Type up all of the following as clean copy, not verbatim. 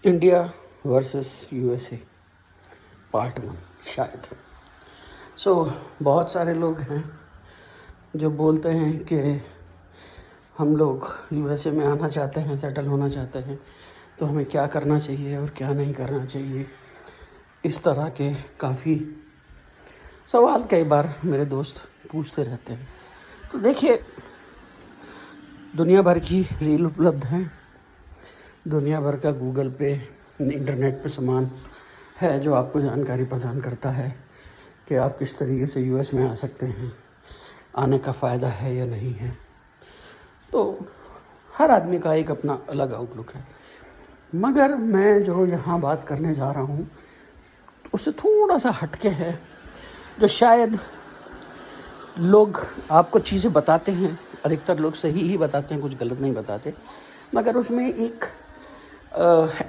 India versus USA part 1 शायद। बहुत सारे लोग हैं जो बोलते हैं कि हम लोग यूएसए में आना चाहते हैं, सेटल होना चाहते हैं, तो हमें क्या करना चाहिए और क्या नहीं करना चाहिए। इस तरह के काफ़ी सवाल कई बार मेरे दोस्त पूछते रहते हैं। तो देखिए, दुनिया भर की रील उपलब्ध हैं, दुनिया भर का गूगल पे, इंटरनेट पे सामान है जो आपको जानकारी प्रदान करता है कि आप किस तरीके से यूएस में आ सकते हैं, आने का फ़ायदा है या नहीं है। तो हर आदमी का एक अपना अलग आउटलुक है, मगर मैं जो यहाँ बात करने जा रहा हूँ उससे थोड़ा सा हटके है, जो शायद लोग आपको चीज़ें बताते हैं, अधिकतर लोग सही ही बताते हैं, कुछ गलत नहीं बताते, मगर उसमें एक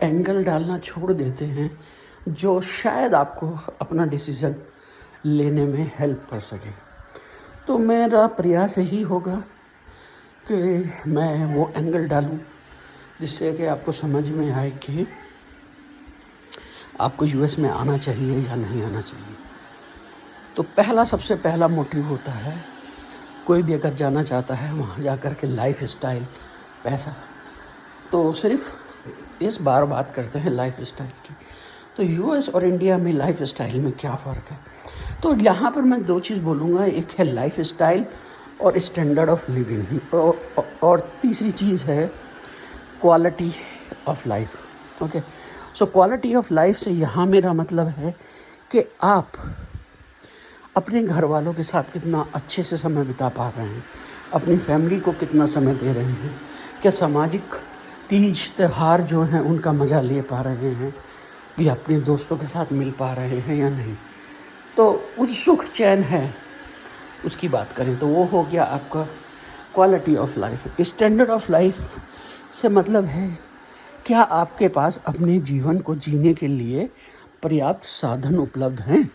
एंगल डालना छोड़ देते हैं जो शायद आपको अपना डिसीज़न लेने में हेल्प कर सके। तो मेरा प्रयास यही होगा कि मैं वो एंगल डालूं जिससे कि आपको समझ में आए कि आपको यूएस में आना चाहिए या नहीं आना चाहिए। तो सबसे पहला मोटिव होता है, कोई भी अगर जाना चाहता है वहाँ जा कर के लाइफ स्टाइल, पैसा। तो सिर्फ इस बार बात करते हैं लाइफ स्टाइल की। तो यूएस और इंडिया में लाइफ स्टाइल में क्या फ़र्क है? तो यहाँ पर मैं दो चीज़ बोलूँगा, एक है लाइफ स्टाइल और स्टैंडर्ड ऑफ लिविंग, और तीसरी चीज़ है quality of life. Okay, so quality of life से यहाँ मेरा मतलब है कि आप अपने घर वालों के साथ कितना अच्छे से समय बिता पा रहे हैं, अपनी फैमिली को कितना समय दे रहे हैं, क्या सामाजिक तीज त्यौहार जो हैं उनका मज़ा ले पा रहे हैं, या अपने दोस्तों के साथ मिल पा रहे हैं या नहीं। तो उस सुख चैन है उसकी बात करें तो वो हो गया आपका quality of life. Standard of life से मतलब है क्या आपके पास अपने जीवन को जीने के लिए पर्याप्त साधन उपलब्ध हैं,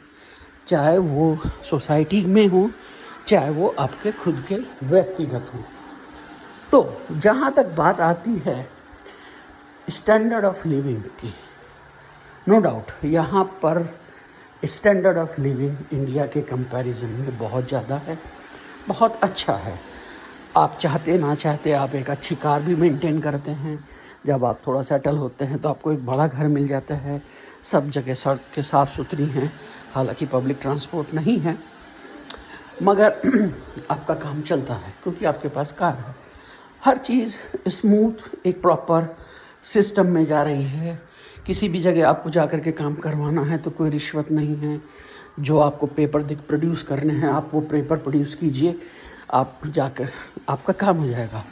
चाहे वो सोसाइटी में हो, चाहे वो आपके खुद के व्यक्तिगत हो। तो जहाँ तक बात आती है स्टैंडर्ड ऑफ लिविंग की, नो डाउट यहाँ पर स्टैंडर्ड ऑफ लिविंग इंडिया के कंपैरिजन में बहुत ज़्यादा है, बहुत अच्छा है। आप चाहते ना चाहते आप एक अच्छी कार भी मेंटेन करते हैं। जब आप थोड़ा सेटल होते हैं तो आपको एक बड़ा घर मिल जाता है, सब जगह सड़कें साफ़ सुथरी हैं, हालांकि पब्लिक ट्रांसपोर्ट नहीं है, मगर आपका काम चलता है क्योंकि आपके पास कार है। हर चीज़ स्मूथ एक प्रॉपर सिस्टम में जा रही है। किसी भी जगह आपको जा कर के काम करवाना है तो कोई रिश्वत नहीं है। जो आपको पेपर प्रोड्यूस करने हैं आप वो पेपर प्रोड्यूस कीजिए, आप जाकर आपका काम हो जाएगा।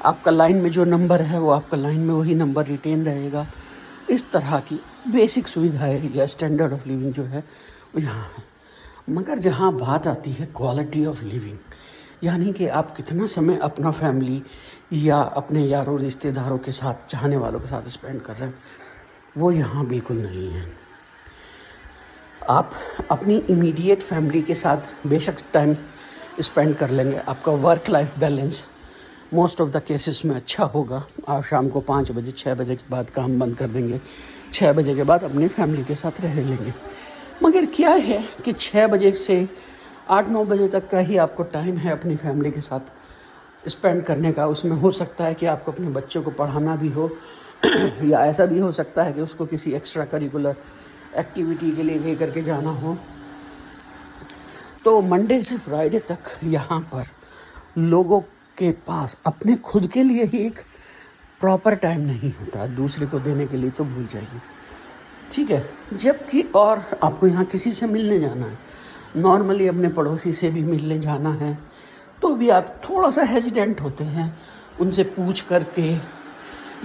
आपका लाइन में जो नंबर है वो आपका लाइन में वही नंबर रिटेन रहेगा। इस तरह की बेसिक सुविधाएं या स्टैंडर्ड ऑफ लिविंग जो है वो यहाँ है। मगर जहाँ बात आती है क्वालिटी ऑफ लिविंग, यानी कि आप कितना समय अपना फैमिली या अपने यारों रिश्तेदारों के साथ, चाहने वालों के साथ स्पेंड कर रहे हैं, वो यहाँ बिल्कुल नहीं है। आप अपनी इमीडिएट फैमिली के साथ बेशक टाइम स्पेंड कर लेंगे, आपका work life balance most of the cases में अच्छा होगा। आप शाम को 5 बजे 6 बजे के बाद काम बंद कर देंगे, 6 बजे के बाद अपनी फैमिली के साथ रह लेंगे। मगर क्या है कि 6 बजे से 8-9 बजे तक का ही आपको टाइम है अपनी फैमिली के साथ स्पेंड करने का। उसमें हो सकता है कि आपको अपने बच्चों को पढ़ाना भी हो या ऐसा भी हो सकता है कि उसको किसी एक्स्ट्रा करिकुलर एक्टिविटी के लिए लेकर के जाना हो। तो मंडे से फ्राइडे तक यहाँ पर लोगों के पास अपने खुद के लिए ही एक प्रॉपर टाइम नहीं होता, दूसरे को देने के लिए तो भूल जाइए, ठीक है। जबकि और आपको यहाँ किसी से मिलने जाना है, नॉर्मली अपने पड़ोसी से भी मिलने जाना है, तो भी आप थोड़ा सा हेजिटेंट होते हैं, उनसे पूछ करके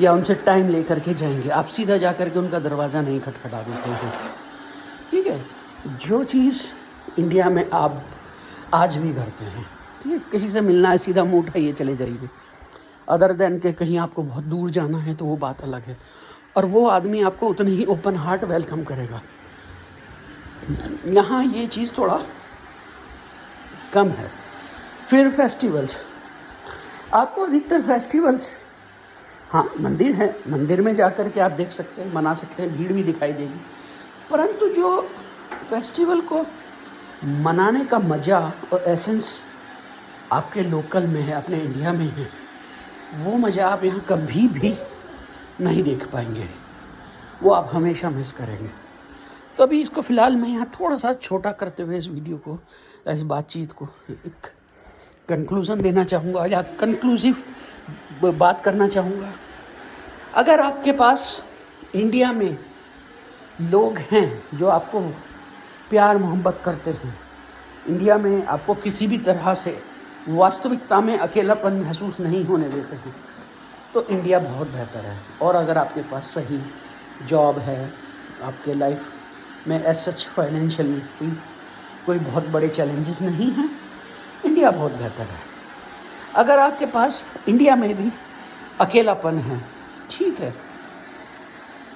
या उनसे टाइम ले करके जाएंगे। आप सीधा जा कर के उनका दरवाज़ा नहीं खटखटा देते हैं, ठीक है। जो चीज़ इंडिया में आप आज भी करते हैं, ठीक है, किसी से मिलना है सीधा मुँह उठाइए चले जाइए। अदर देन के कहीं आपको बहुत दूर जाना है तो वो बात अलग है, और वो आदमी आपको उतनी ही ओपन हार्ट वेलकम करेगा। यहाँ ये चीज़ थोड़ा कम है। फिर फेस्टिवल्स, आपको अधिकतर फेस्टिवल्स हाँ, मंदिर है, मंदिर में जाकर के आप देख सकते हैं, मना सकते हैं, भीड़ भी दिखाई देगी। परंतु जो फेस्टिवल को मनाने का मज़ा और एसेंस आपके लोकल में है, अपने इंडिया में है, वो मज़ा आप यहाँ कभी भी नहीं देख पाएंगे। वो आप हमेशा मिस करेंगे। तो अभी इसको फ़िलहाल मैं यहाँ थोड़ा सा छोटा करते हुए इस वीडियो को, इस बातचीत को एक कंक्लूज़न देना चाहूँगा या कंक्लूसिव बात करना चाहूँगा। अगर आपके पास इंडिया में लोग हैं जो आपको प्यार मोहब्बत करते हैं, इंडिया में आपको किसी भी तरह से वास्तविकता में अकेलापन महसूस नहीं होने देते हैं, तो इंडिया बहुत बेहतर है। और अगर आपके पास सही जॉब है, आपके लाइफ में एज सच फाइनेंशियली कोई बहुत बड़े चैलेंजेस नहीं हैं, इंडिया बहुत बेहतर है। अगर आपके पास इंडिया में भी अकेलापन है, ठीक है,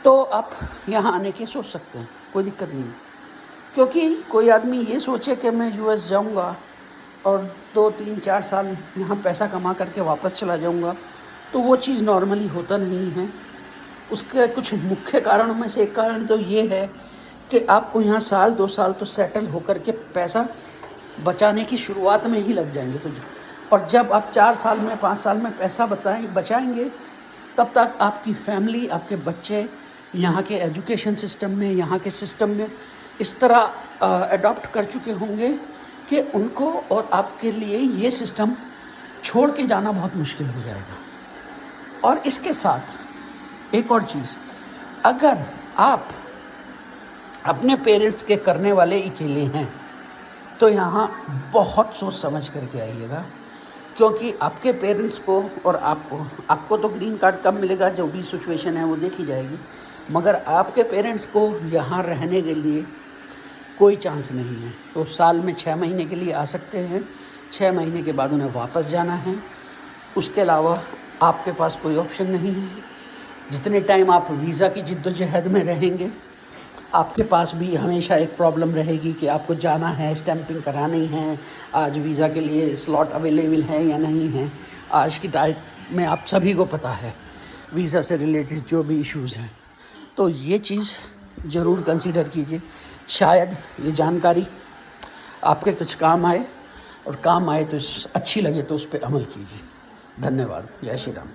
तो आप यहाँ आने के सोच सकते हैं, कोई दिक्कत नहीं। क्योंकि कोई आदमी ये सोचे कि मैं यूएस जाऊँगा और 2, 3, 4 साल यहाँ पैसा कमा करके वापस चला जाऊँगा, तो वो चीज़ नॉर्मली होता नहीं है। उसके कुछ मुख्य कारणों में से एक कारण तो ये है कि आपको यहाँ साल 2 साल तो सेटल होकर के पैसा बचाने की शुरुआत में ही लग जाएंगे। तो और जब आप 4 साल में 5 साल में पैसा बचाएंगे, तब तक आपकी फैमिली, आपके बच्चे यहाँ के एजुकेशन सिस्टम में, यहाँ के सिस्टम में इस तरह अडॉप्ट कर चुके होंगे कि उनको और आपके लिए ये सिस्टम छोड़ के जाना बहुत मुश्किल हो जाएगा। और इसके साथ एक और चीज़, अगर आप अपने पेरेंट्स के करने वाले अकेले हैं, तो यहाँ बहुत सोच समझ करके आइएगा। क्योंकि आपके पेरेंट्स को और आपको तो ग्रीन कार्ड कब मिलेगा, जो भी सिचुएशन है वो देखी जाएगी, मगर आपके पेरेंट्स को यहाँ रहने के लिए कोई चांस नहीं है। तो साल में 6 महीने के लिए आ सकते हैं, 6 महीने के बाद उन्हें वापस जाना है। उसके अलावा आपके पास कोई ऑप्शन नहीं है। जितने टाइम आप वीज़ा की जिद्दोजहद में रहेंगे, आपके पास भी हमेशा एक प्रॉब्लम रहेगी कि आपको जाना है, स्टैंपिंग करानी है, आज वीज़ा के लिए स्लॉट अवेलेबल है या नहीं है। आज की तारीख में आप सभी को पता है वीज़ा से रिलेटेड जो भी इश्यूज़ हैं। तो ये चीज़ ज़रूर कंसीडर कीजिए। शायद ये जानकारी आपके कुछ काम आए, और काम आए तो अच्छी लगे तो उस पर अमल कीजिए। धन्यवाद। जय श्री राम।